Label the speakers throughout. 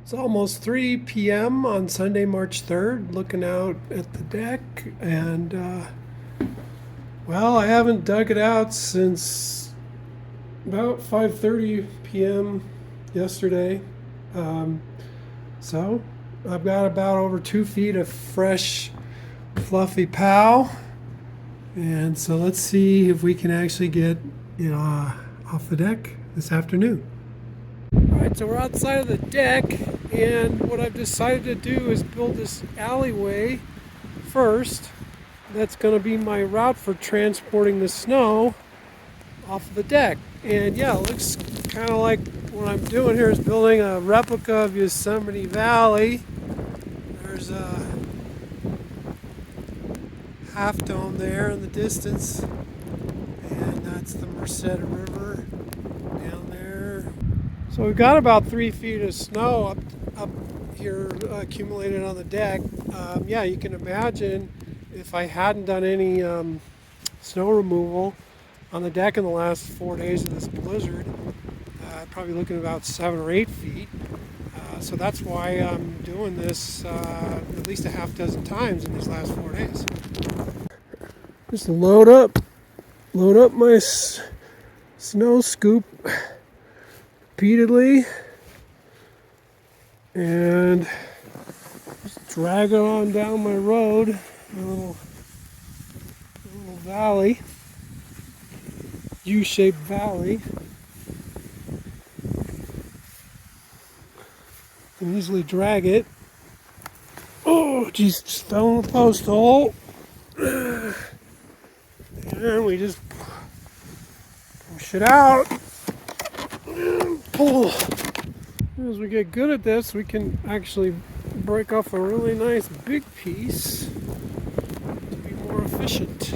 Speaker 1: It's almost 3 p.m. on Sunday, March 3rd, looking out at the deck, and well, I haven't dug it out since about 5:30 p.m. yesterday. Um, so I've got about over 2 feet of fresh, fluffy pow, and so let's see if we can actually get it off the deck this afternoon. Alright, so we're outside of the deck, and what I've decided to do is build this alleyway first. That's going to be my route for transporting the snow off of the deck. And yeah, it looks kind of like what I'm doing here is building a replica of Yosemite Valley. There's a half dome there in the distance, and that's the Merced River down there. So we've got about 3 feet of snow up here accumulated on the deck. Yeah, you can imagine if I hadn't done any snow removal on the deck in the last 4 days of this blizzard, probably looking at about 7 or 8 feet. So that's why I'm doing this at least a half dozen times in these last 4 days. Just load up my snow scoop repeatedly and just drag it on down my road, my little valley, U-shaped valley. You can easily drag it. Oh geez, just fell in the post hole. And we just push it out and pull. As we get good at this, we can actually break off a really nice big piece to be more efficient.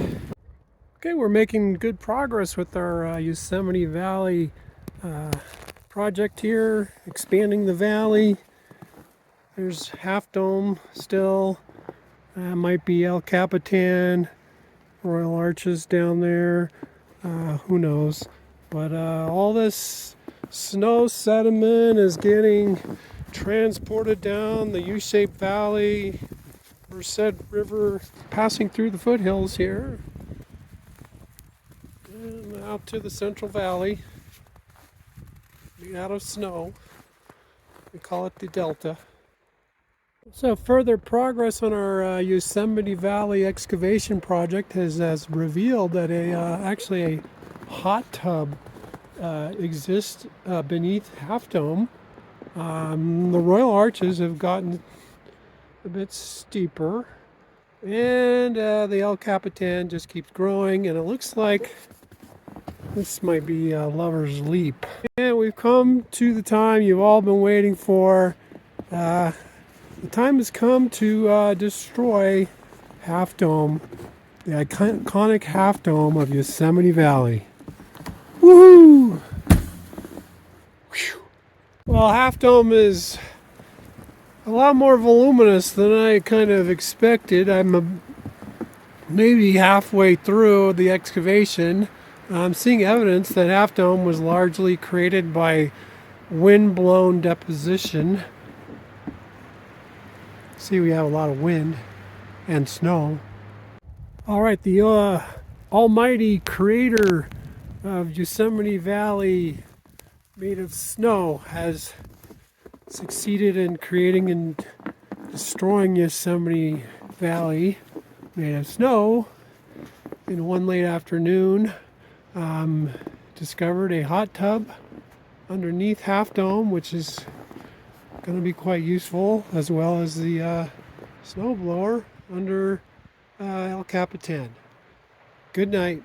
Speaker 1: Okay, we're making good progress with our Yosemite Valley project here, expanding the valley. There's Half Dome still, might be El Capitan, Royal Arches down there, who knows. But all this snow sediment is getting transported down the U-shaped valley, Merced River, passing through the foothills here, and out to the Central Valley, made out of snow. We call it the Delta. So further progress on our Yosemite Valley excavation project has revealed that actually a hot tub exists beneath Half Dome. The Royal Arches have gotten a bit steeper, and the El Capitan just keeps growing, and it looks like this might be Lover's Leap. And we've come to the time you've all been waiting for. The time has come to destroy Half Dome, the iconic Half Dome of Yosemite Valley. Woohoo! Whew. Well, Half Dome is a lot more voluminous than I kind of expected. I'm maybe halfway through the excavation. I'm seeing evidence that Half Dome was largely created by wind-blown deposition. See, we have a lot of wind and snow. All right, the almighty creator of Yosemite Valley made of snow has succeeded in creating and destroying Yosemite Valley made of snow. In one late afternoon, discovered a hot tub underneath Half Dome, which is going to be quite useful, as well as the snowblower under El Capitan. Good night.